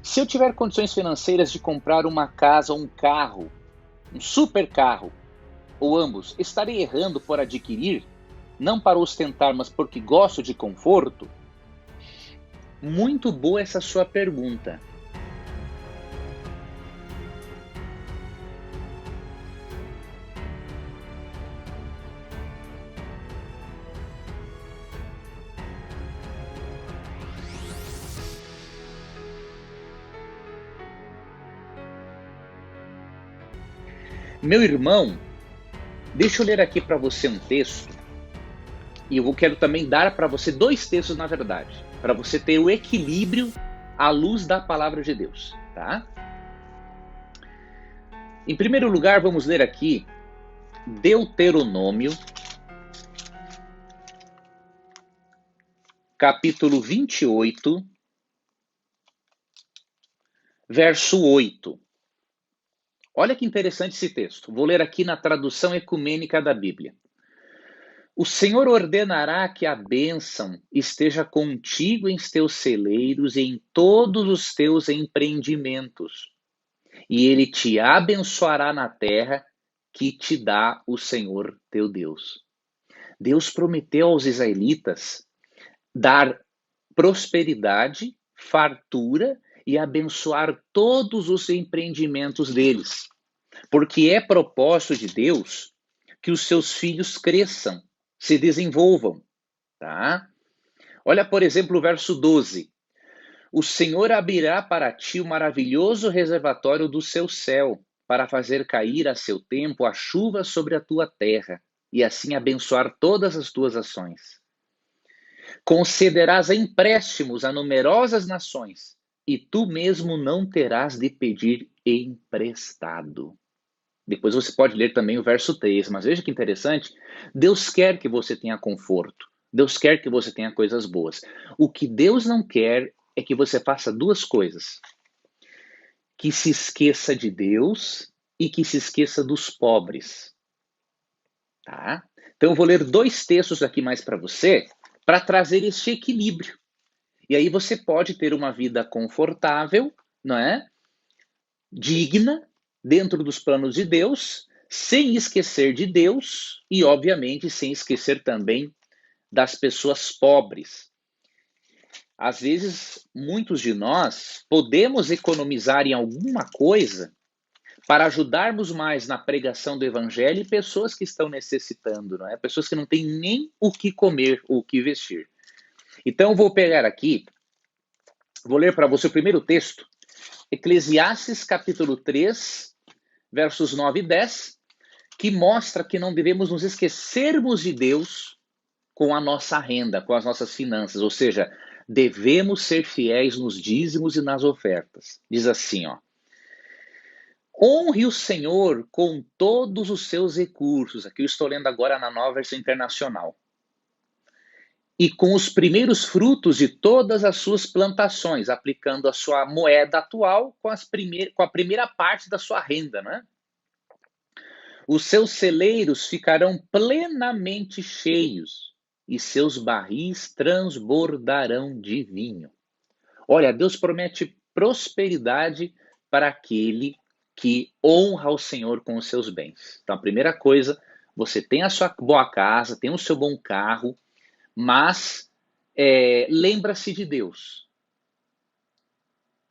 Se eu tiver condições financeiras de comprar uma casa ou um carro, um super carro, ou ambos, estarei errando por adquirir? Não para ostentar, mas porque gosto de conforto? Muito boa essa sua pergunta. Meu irmão, deixa eu ler aqui para você um texto, e eu quero também dar para você dois textos, na verdade, para você ter o equilíbrio à luz da palavra de Deus, tá? Em primeiro lugar, vamos ler aqui Deuteronômio, capítulo 28, verso 8. Olha que interessante esse texto. Vou ler aqui na tradução ecumênica da Bíblia. O Senhor ordenará que a bênção esteja contigo em teus celeiros e em todos os teus empreendimentos. E ele te abençoará na terra que te dá o Senhor teu Deus. Deus prometeu aos israelitas dar prosperidade, fartura e abençoar todos os empreendimentos deles. Porque é propósito de Deus que os seus filhos cresçam, se desenvolvam, tá? Olha, por exemplo, o verso 12. O Senhor abrirá para ti o maravilhoso reservatório do seu céu, para fazer cair a seu tempo a chuva sobre a tua terra, e assim abençoar todas as tuas ações. Concederás empréstimos a numerosas nações, e tu mesmo não terás de pedir emprestado. Depois você pode ler também o verso 3, mas veja que interessante. Deus quer que você tenha conforto. Deus quer que você tenha coisas boas. O que Deus não quer é que você faça duas coisas: que se esqueça de Deus e que se esqueça dos pobres. Tá? Então eu vou ler dois textos aqui mais para você, para trazer esse equilíbrio. E aí você pode ter uma vida confortável, não é? Digna, dentro dos planos de Deus, sem esquecer de Deus e, obviamente, sem esquecer também das pessoas pobres. Às vezes, muitos de nós podemos economizar em alguma coisa para ajudarmos mais na pregação do evangelho e pessoas que estão necessitando, não é? Pessoas que não têm nem o que comer ou o que vestir. Então, eu vou pegar aqui, vou ler para você o primeiro texto, Eclesiastes capítulo 3, versos 9 e 10, que mostra que não devemos nos esquecermos de Deus com a nossa renda, com as nossas finanças, ou seja, devemos ser fiéis nos dízimos e nas ofertas. Diz assim, ó: honre o Senhor com todos os seus recursos. Aqui eu estou lendo agora na Nova Versão Internacional. E com os primeiros frutos de todas as suas plantações, aplicando a sua moeda atual com a primeira parte da sua renda, né? Os seus celeiros ficarão plenamente cheios e seus barris transbordarão de vinho. Olha, Deus promete prosperidade para aquele que honra o Senhor com os seus bens. Então, a primeira coisa, você tem a sua boa casa, tem o seu bom carro, mas lembra-se de Deus.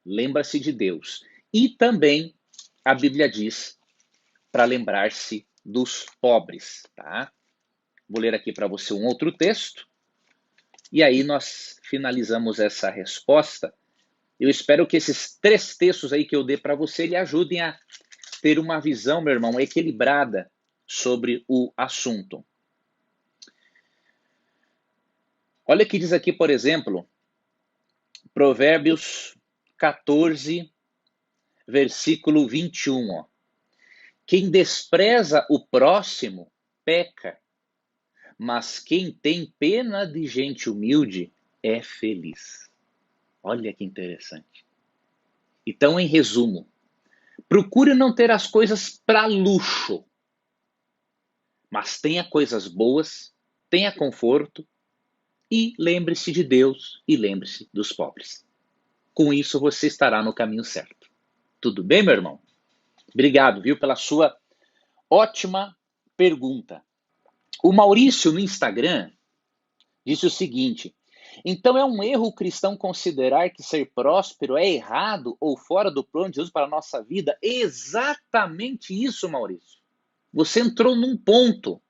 Lembra-se de Deus. E também a Bíblia diz para lembrar-se dos pobres, tá? Vou ler aqui para você um outro texto. E aí nós finalizamos essa resposta. Eu espero que esses três textos aí que eu dei para você lhe ajudem a ter uma visão, meu irmão, equilibrada sobre o assunto. Olha o que diz aqui, por exemplo, Provérbios 14, versículo 21. Ó. Quem despreza o próximo, peca, mas quem tem pena de gente humilde é feliz. Olha que interessante. Então, em resumo, procure não ter as coisas para luxo, mas tenha coisas boas, tenha conforto e lembre-se de Deus e lembre-se dos pobres. Com isso você estará no caminho certo. Tudo bem, meu irmão? Obrigado, viu, pela sua ótima pergunta. O Maurício no Instagram disse o seguinte: então é um erro o cristão considerar que ser próspero é errado ou fora do plano de Deus para a nossa vida? Exatamente isso, Maurício. Você entrou num ponto.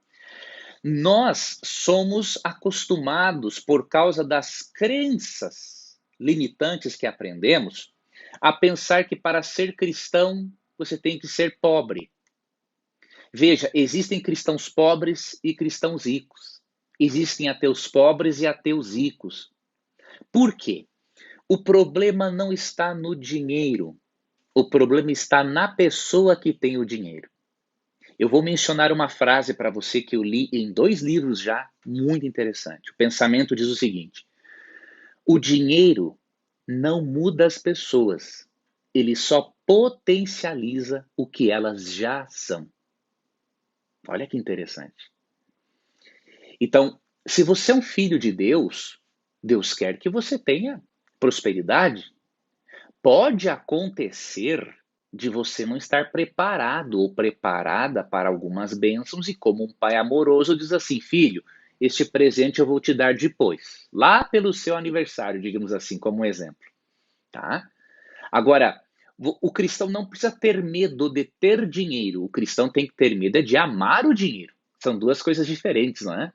Nós somos acostumados, por causa das crenças limitantes que aprendemos, a pensar que para ser cristão você tem que ser pobre. Veja, existem cristãos pobres e cristãos ricos. Existem ateus pobres e ateus ricos. Por quê? O problema não está no dinheiro. O problema está na pessoa que tem o dinheiro. Eu vou mencionar uma frase para você que eu li em 2 livros já, muito interessante. O pensamento diz o seguinte: o dinheiro não muda as pessoas, ele só potencializa o que elas já são. Olha que interessante. Então, se você é um filho de Deus, Deus quer que você tenha prosperidade. Pode acontecer de você não estar preparado ou preparada para algumas bênçãos e como um pai amoroso diz assim, filho, este presente eu vou te dar depois, lá pelo seu aniversário, digamos assim, como um exemplo, tá? Agora, o cristão não precisa ter medo de ter dinheiro, o cristão tem que ter medo de amar o dinheiro. São duas coisas diferentes, não é?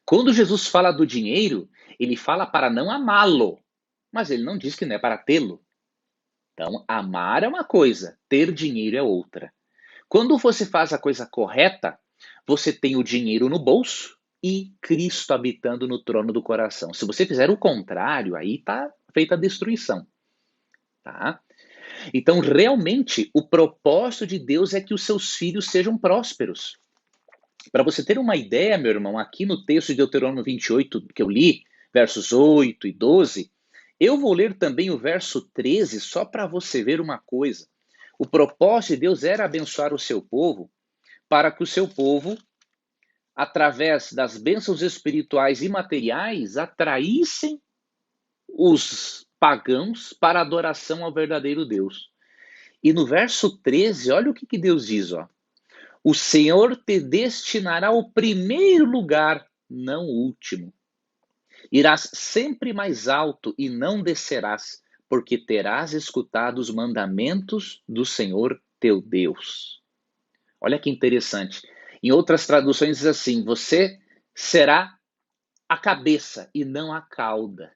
Quando Jesus fala do dinheiro, ele fala para não amá-lo, mas ele não diz que não é para tê-lo. Então, amar é uma coisa, ter dinheiro é outra. Quando você faz a coisa correta, você tem o dinheiro no bolso e Cristo habitando no trono do coração. Se você fizer o contrário, aí está feita a destruição. Tá? Então, realmente, o propósito de Deus é que os seus filhos sejam prósperos. Para você ter uma ideia, meu irmão, aqui no texto de Deuteronômio 28 que eu li, versos 8 e 12, eu vou ler também o verso 13 só para você ver uma coisa. O propósito de Deus era abençoar o seu povo, para que o seu povo, através das bênçãos espirituais e materiais, atraíssem os pagãos para a adoração ao verdadeiro Deus. E no verso 13, olha o que Deus diz, ó. O Senhor te destinará ao primeiro lugar, não o último. Irás sempre mais alto e não descerás, porque terás escutado os mandamentos do Senhor teu Deus. Olha que interessante. Em outras traduções diz assim: você será a cabeça e não a cauda.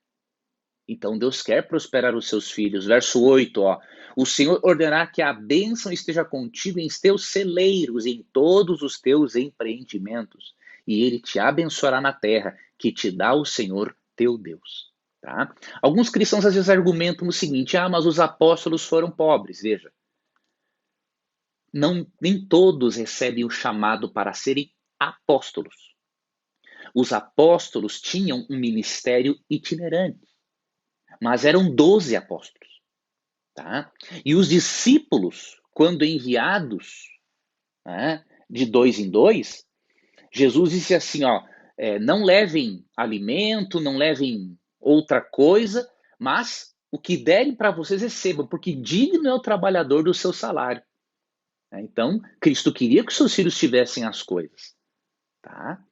Então Deus quer prosperar os seus filhos. Verso 8, ó. O Senhor ordenará que a bênção esteja contigo em teus celeiros, em todos os teus empreendimentos. E ele te abençoará na terra, que te dá o Senhor teu Deus. Tá? Alguns cristãos às vezes argumentam o seguinte: mas os apóstolos foram pobres. Veja, não, nem todos recebem o chamado para serem apóstolos. Os apóstolos tinham um ministério itinerante, mas eram 12 apóstolos. Tá? E os discípulos, quando enviados, né, de 2 em 2, Jesus disse assim, ó, não levem alimento, não levem outra coisa, mas o que derem para vocês recebam, porque digno é o trabalhador do seu salário. Então, Cristo queria que os seus filhos tivessem as coisas. Tá?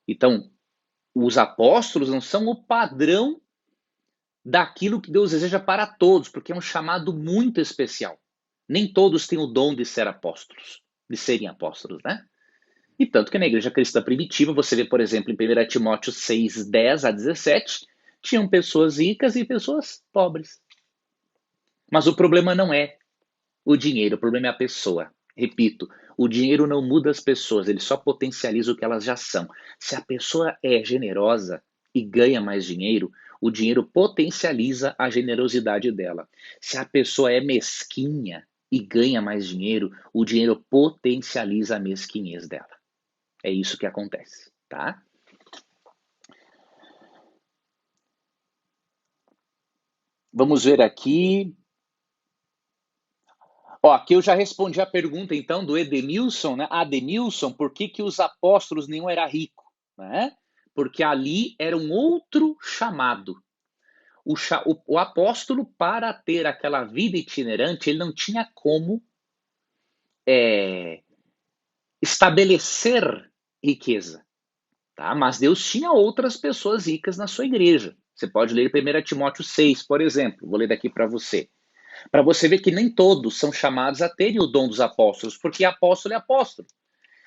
Então, os apóstolos não são o padrão daquilo que Deus deseja para todos, porque é um chamado muito especial. Nem todos têm o dom de ser apóstolos, de serem apóstolos, né? E tanto que na igreja cristã primitiva, você vê, por exemplo, em 1 Timóteo 6, 10 a 17, tinham pessoas ricas e pessoas pobres. Mas o problema não é o dinheiro, o problema é a pessoa. Repito, o dinheiro não muda as pessoas, ele só potencializa o que elas já são. Se a pessoa é generosa e ganha mais dinheiro, o dinheiro potencializa a generosidade dela. Se a pessoa é mesquinha e ganha mais dinheiro, o dinheiro potencializa a mesquinhez dela. É isso que acontece, tá? Vamos ver aqui. Ó, aqui eu já respondi a pergunta, então, do Edenilson, né? Adenilson, por que os apóstolos nenhum era rico? Né? Porque ali era um outro chamado. o apóstolo, para ter aquela vida itinerante, ele não tinha como estabelecer riqueza, tá? Mas Deus tinha outras pessoas ricas na sua igreja. Você pode ler 1 Timóteo 6, por exemplo. Vou ler daqui para você ver que nem todos são chamados a terem o dom dos apóstolos, porque apóstolo é apóstolo.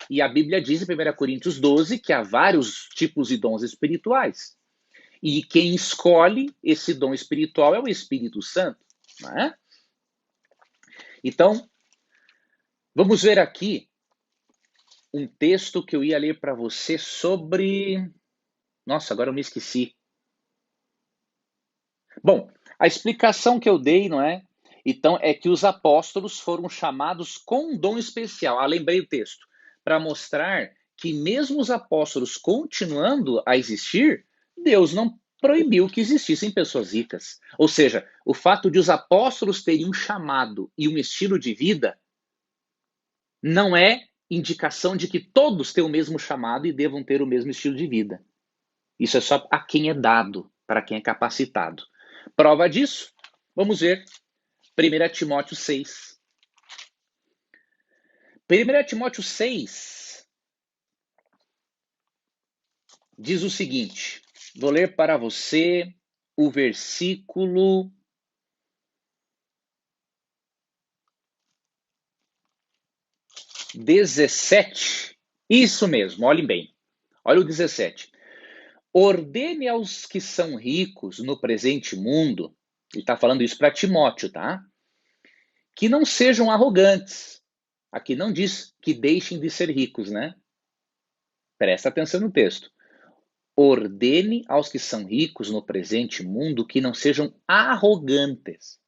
E a Bíblia diz em 1 Coríntios 12 que há vários tipos de dons espirituais. E quem escolhe esse dom espiritual é o Espírito Santo, não é? Então, vamos ver aqui um texto que eu ia ler para você sobre... Nossa, agora eu me esqueci. Bom, a explicação que eu dei, não é? Então, é que os apóstolos foram chamados com um dom especial. Ah, lembrei o texto. Para mostrar que mesmo os apóstolos continuando a existir, Deus não proibiu que existissem pessoas ricas. Ou seja, o fato de os apóstolos terem um chamado e um estilo de vida não é indicação de que todos têm o mesmo chamado e devam ter o mesmo estilo de vida. Isso é só a quem é dado, para quem é capacitado. Prova disso, vamos ver 1 Timóteo 6. 1 Timóteo 6 diz o seguinte, vou ler para você o versículo 17. Isso mesmo, olhem bem. Olha o 17. Ordene aos que são ricos no presente mundo, ele está falando isso para Timóteo, tá? Que não sejam arrogantes. Aqui não diz que deixem de ser ricos, né? Presta atenção no texto. Ordene aos que são ricos no presente mundo que não sejam arrogantes,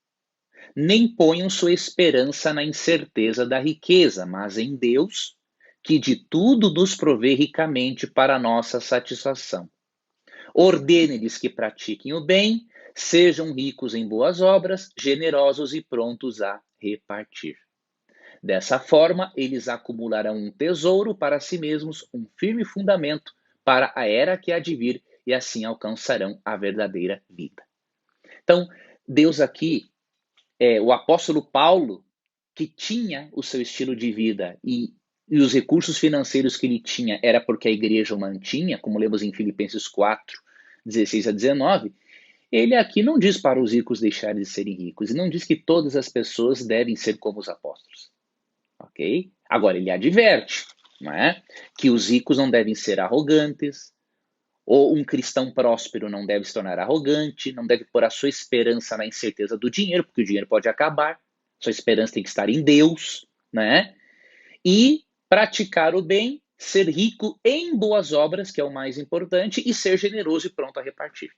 nem ponham sua esperança na incerteza da riqueza, mas em Deus, que de tudo nos provê ricamente para a nossa satisfação. Ordene-lhes que pratiquem o bem, sejam ricos em boas obras, generosos e prontos a repartir. Dessa forma, eles acumularão um tesouro para si mesmos, um firme fundamento para a era que há de vir, e assim alcançarão a verdadeira vida. Então, Deus aqui, o apóstolo Paulo, que tinha o seu estilo de vida e os recursos financeiros que ele tinha era porque a igreja o mantinha, como lemos em Filipenses 4, 16 a 19, ele aqui não diz para os ricos deixarem de serem ricos, e não diz que todas as pessoas devem ser como os apóstolos. Ok? Agora, ele adverte, não é? Que os ricos não devem ser arrogantes, ou um cristão próspero não deve se tornar arrogante, não deve pôr a sua esperança na incerteza do dinheiro, porque o dinheiro pode acabar, sua esperança tem que estar em Deus, né? E praticar o bem, ser rico em boas obras, que é o mais importante, e ser generoso e pronto a repartir.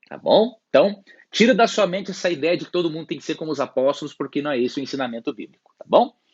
Tá bom? Então, tira da sua mente essa ideia de que todo mundo tem que ser como os apóstolos, porque não é esse o ensinamento bíblico, tá bom?